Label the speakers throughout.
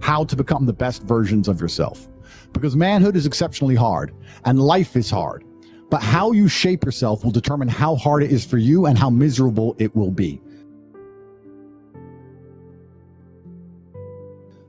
Speaker 1: how to become the best versions of yourself. Because manhood is exceptionally hard and life is hard. But how you shape yourself will determine how hard it is for you and how miserable it will be.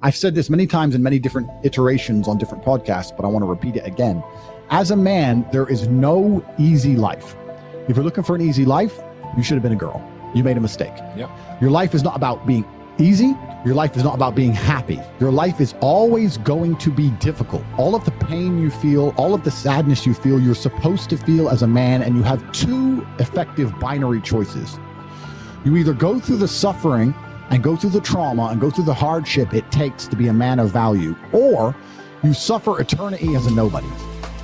Speaker 1: I've said this many times in many different iterations on different podcasts, but I want to repeat it again. As a man, there is no easy life. If you're looking for an easy life, you should have been a girl. You made a mistake.
Speaker 2: Yep.
Speaker 1: Your life is not about being easy. Your life is not about being happy. Your life is always going to be difficult. All of the pain you feel, all of the sadness you feel, you're supposed to feel as a man, and you have two effective binary choices. You either go through the suffering and go through the trauma and go through the hardship it takes to be a man of value, or you suffer eternity as a nobody.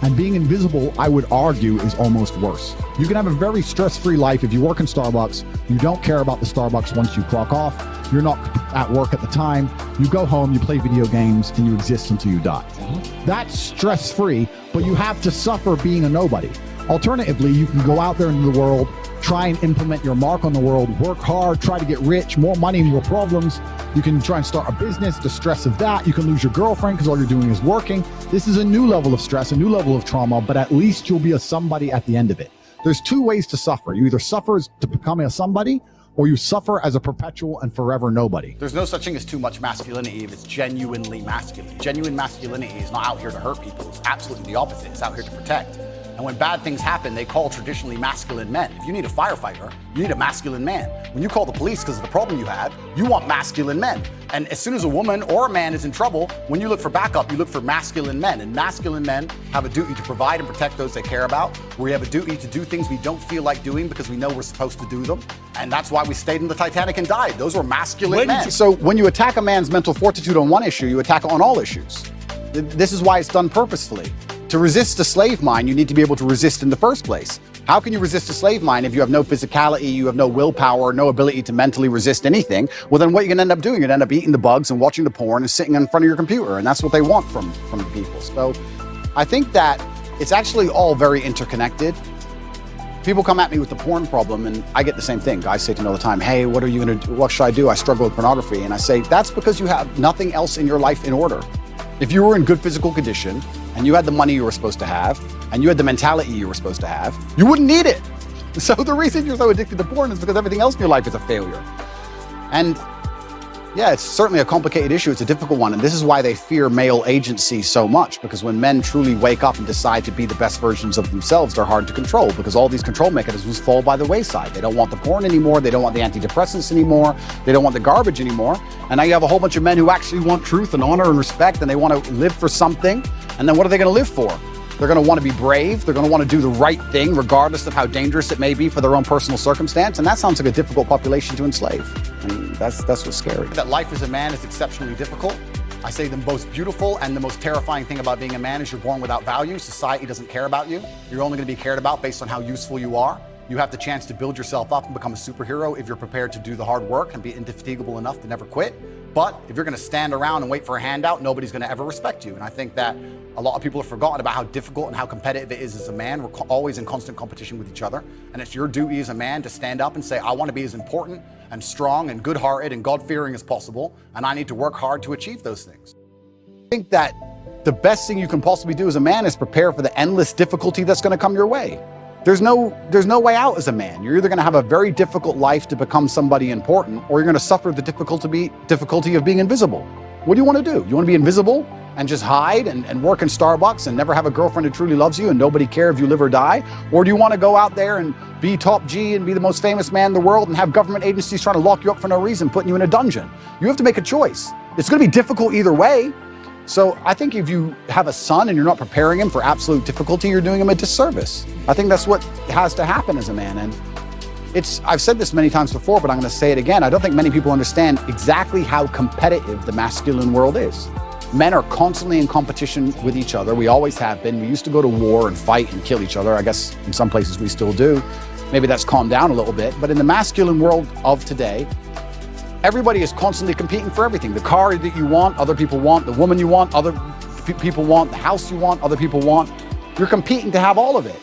Speaker 1: And being invisible, I would argue, is almost worse. You can have a very stress-free life if you work in Starbucks. You don't care about the Starbucks once you clock off. You're not at work at the time. You go home, you play video games, and you exist until you die. That's stress-free, but you have to suffer being a nobody. Alternatively, you can go out there into the world, try and implement your mark on the world, work hard, try to get rich, more money, more problems. You can try and start a business, the stress of that. You can lose your girlfriend because all you're doing is working. This is a new level of stress, a new level of trauma, but at least you'll be a somebody at the end of it. There's two ways to suffer. You either suffer to become a somebody, or you suffer as a perpetual and forever nobody.
Speaker 3: There's no such thing as too much masculinity if it's genuinely masculine. Genuine masculinity is not out here to hurt people. It's absolutely the opposite. It's out here to protect. And when bad things happen, they call traditionally masculine men. If you need a firefighter, you need a masculine man. When you call the police because of the problem you had, you want masculine men. And as soon as a woman or a man is in trouble, when you look for backup, you look for masculine men. And masculine men have a duty to provide and protect those they care about. We have a duty to do things we don't feel like doing because we know we're supposed to do them. And that's why we stayed in the Titanic and died. Those were masculine men.
Speaker 4: So when you attack a man's mental fortitude on one issue, you attack it on all issues. This is why it's done purposefully. To resist a slave mind, you need to be able to resist in the first place. How can you resist a slave mind if you have no physicality, you have no willpower, no ability to mentally resist anything? Well, then what you're gonna end up doing, you're gonna end up eating the bugs and watching the porn and sitting in front of your computer. And that's what they want from people. So I think that it's actually all very interconnected. People come at me with the porn problem and I get the same thing. Guys say to me all the time, hey, what are you gonna do? What should I do? I struggle with pornography. And I say, that's because you have nothing else in your life in order. If you were in good physical condition and you had the money you were supposed to have and you had the mentality you were supposed to have, you wouldn't need it. So the reason you're so addicted to porn is because everything else in your life is a failure. And yeah, it's certainly a complicated issue. It's a difficult one. And this is why they fear male agency so much, because when men truly wake up and decide to be the best versions of themselves, they're hard to control because all these control mechanisms fall by the wayside. They don't want the porn anymore. They don't want the antidepressants anymore. They don't want the garbage anymore. And now you have a whole bunch of men who actually want truth and honor and respect, and they want to live for something. And then what are they going to live for? They're going to want to be brave. They're going to want to do the right thing, regardless of how dangerous it may be for their own personal circumstance. And that sounds like a difficult population to enslave. And that's what's scary.
Speaker 3: That life as a man is exceptionally difficult. I say the most beautiful and the most terrifying thing about being a man is you're born without value. Society doesn't care about you. You're only going to be cared about based on how useful you are. You have the chance to build yourself up and become a superhero if you're prepared to do the hard work and be indefatigable enough to never quit. But if you're going to stand around and wait for a handout, nobody's going to ever respect you. And I think that a lot of people have forgotten about how difficult and how competitive it is as a man. We're always in constant competition with each other. And it's your duty as a man to stand up and say, I want to be as important and strong and good-hearted and God-fearing as possible. And I need to work hard to achieve those things.
Speaker 4: I think that the best thing you can possibly do as a man is prepare for the endless difficulty that's going to come your way. There's no way out as a man. You're either going to have a very difficult life to become somebody important, or you're going to suffer the difficulty of being invisible. What do you want to do? You want to be invisible and just hide and work in Starbucks and never have a girlfriend who truly loves you and nobody cares if you live or die? Or do you want to go out there and be top G and be the most famous man in the world and have government agencies trying to lock you up for no reason, putting you in a dungeon? You have to make a choice. It's going to be difficult either way. So I think if you have a son and you're not preparing him for absolute difficulty, you're doing him a disservice. I think that's what has to happen as a man. And I've said this many times before, but I'm going to say it again. I don't think many people understand exactly how competitive the masculine world is. Men are constantly in competition with each other. We always have been. We used to go to war and fight and kill each other. I guess in some places we still do. Maybe that's calmed down a little bit. But in the masculine world of today, everybody is constantly competing for everything. The car that you want, other people want. The woman you want, other people want. The house you want, other people want. You're competing to have all of it.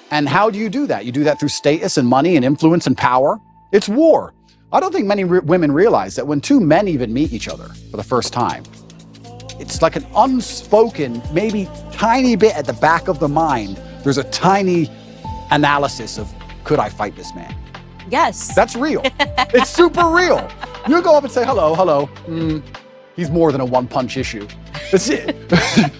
Speaker 4: And how do you do that? You do that through status and money and influence and power. It's war. I don't think many women realize that when two men even meet each other for the first time, it's like an unspoken, maybe tiny bit at the back of the mind, there's a tiny analysis of, could I fight this man?
Speaker 2: Yes.
Speaker 4: That's real. It's super real. You go up and say, hello. He's more than a one-punch issue. That's it.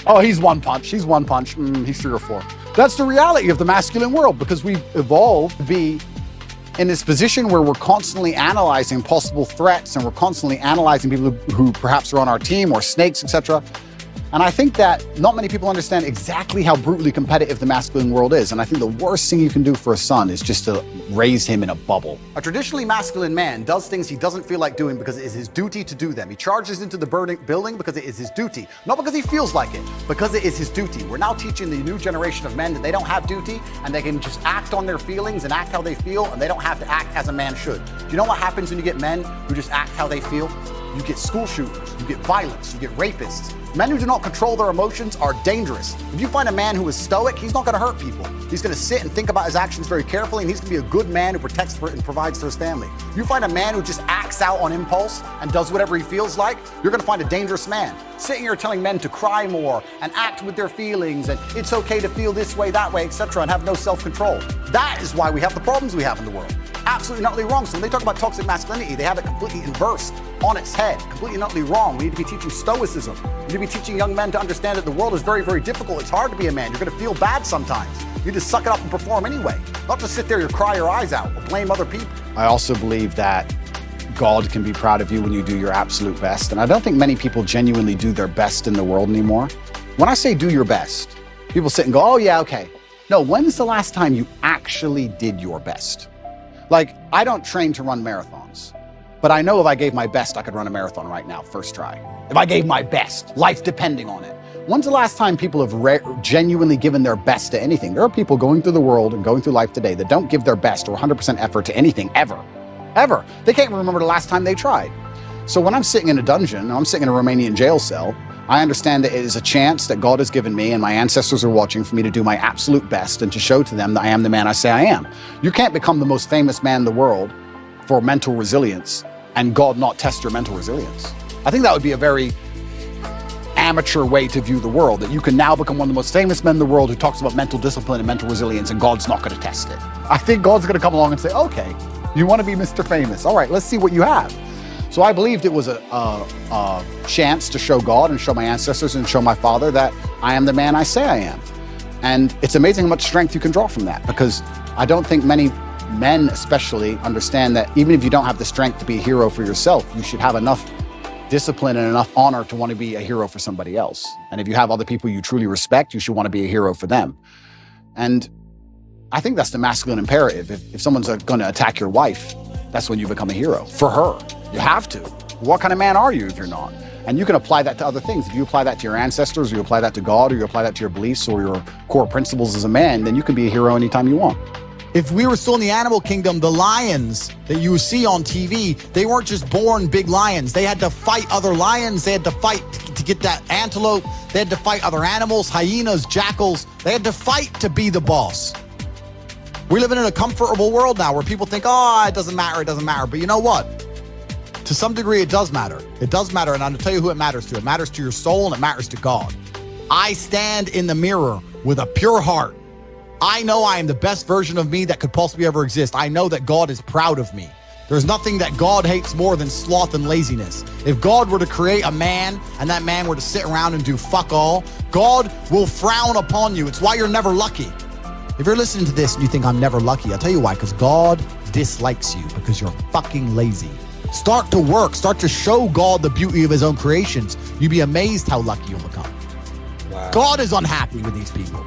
Speaker 4: Oh, he's one punch. He's one punch. He's 3 or 4. That's the reality of the masculine world, because we've evolved to be in this position where we're constantly analyzing possible threats, and we're constantly analyzing people who perhaps are on our team or snakes, etc. And I think that not many people understand exactly how brutally competitive the masculine world is. And I think the worst thing you can do for a son is just to raise him in a bubble.
Speaker 3: A traditionally masculine man does things he doesn't feel like doing because it is his duty to do them. He charges into the building because it is his duty. Not because he feels like it, because it is his duty. We're now teaching the new generation of men that they don't have duty, and they can just act on their feelings and act how they feel, and they don't have to act as a man should. Do you know what happens when you get men who just act how they feel? You get school shooters, you get violence, you get rapists. Men who do not control their emotions are dangerous. If you find a man who is stoic, he's not going to hurt people. He's going to sit and think about his actions very carefully, and he's going to be a good man who protects and provides for his family. You find a man who just acts out on impulse and does whatever he feels like, you're going to find a dangerous man. Sitting here telling men to cry more and act with their feelings, and it's okay to feel this way, that way, etc., and have no self-control. That is why we have the problems we have in the world. Absolutely not wrong. So when they talk about toxic masculinity, they have it completely inversed on its head, completely not wrong. We need to be teaching stoicism. We need to be teaching young men to understand that the world is very, very difficult. It's hard to be a man. You're going to feel bad sometimes. You just suck it up and perform anyway. Not just sit there and cry your eyes out or blame other people.
Speaker 4: I also believe that God can be proud of you when you do your absolute best. And I don't think many people genuinely do their best in the world anymore. When I say do your best, people sit and go, oh yeah, okay. No, when's the last time you actually did your best? Like, I don't train to run marathons, but I know if I gave my best, I could run a marathon right now, first try. If I gave my best, life depending on it. When's the last time people have genuinely given their best to anything? There are people going through the world and going through life today that don't give their best or 100% effort to anything, ever. Ever. They can't remember the last time they tried. So when I'm sitting in a dungeon, I'm sitting in a Romanian jail cell, I understand that it is a chance that God has given me and my ancestors are watching for me to do my absolute best and to show to them that I am the man I say I am. You can't become the most famous man in the world for mental resilience and God not test your mental resilience. I think that would be a very amateur way to view the world, that you can now become one of the most famous men in the world who talks about mental discipline and mental resilience, and God's not going to test it. I think God's going to come along and say, okay, you want to be Mr. Famous. All right, let's see what you have. So I believed it was a chance to show God and show my ancestors and show my father that I am the man I say I am. And it's amazing how much strength you can draw from that, because I don't think many men especially understand that even if you don't have the strength to be a hero for yourself, you should have enough discipline and enough honor to want to be a hero for somebody else. And if you have other people you truly respect, you should want to be a hero for them. And I think that's the masculine imperative. If someone's going to attack your wife, that's when you become a hero for her. You have to. What kind of man are you if you're not? And you can apply that to other things. If you apply that to your ancestors, or you apply that to God, or you apply that to your beliefs or your core principles as a man, then you can be a hero anytime you want.
Speaker 5: If we were still in the animal kingdom, the lions that you see on TV, they weren't just born big lions. They had to fight other lions. They had to fight to get that antelope. They had to fight other animals, hyenas, jackals. They had to fight to be the boss. We're living in a comfortable world now where people think, oh, it doesn't matter, it doesn't matter. But you know what? To some degree, it does matter. It does matter, and I'm going to tell you who it matters to. It matters to your soul, and it matters to God. I stand in the mirror with a pure heart. I know I am the best version of me that could possibly ever exist. I know that God is proud of me. There's nothing that God hates more than sloth and laziness. If God were to create a man and that man were to sit around and do fuck all, God will frown upon you. It's why you're never lucky. If you're listening to this and you think I'm never lucky, I'll tell you why, because God dislikes you because you're fucking lazy. Start to work. Start to show God the beauty of his own creations. You'd be amazed how lucky you'll become. Wow. God is unhappy with these people.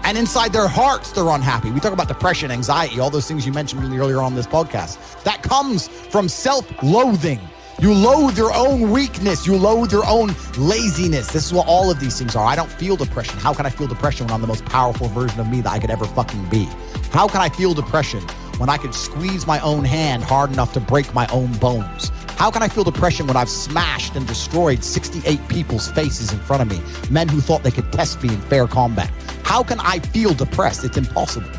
Speaker 5: And inside their hearts, they're unhappy. We talk about depression, anxiety, all those things you mentioned earlier on this podcast. That comes from self-loathing. You loathe your own weakness. You loathe your own laziness. This is what all of these things are. I don't feel depression. How can I feel depression when I'm the most powerful version of me that I could ever fucking be? How can I feel depression when I could squeeze my own hand hard enough to break my own bones? How can I feel depression when I've smashed and destroyed 68 people's faces in front of me, men who thought they could test me in fair combat? How can I feel depressed? It's impossible.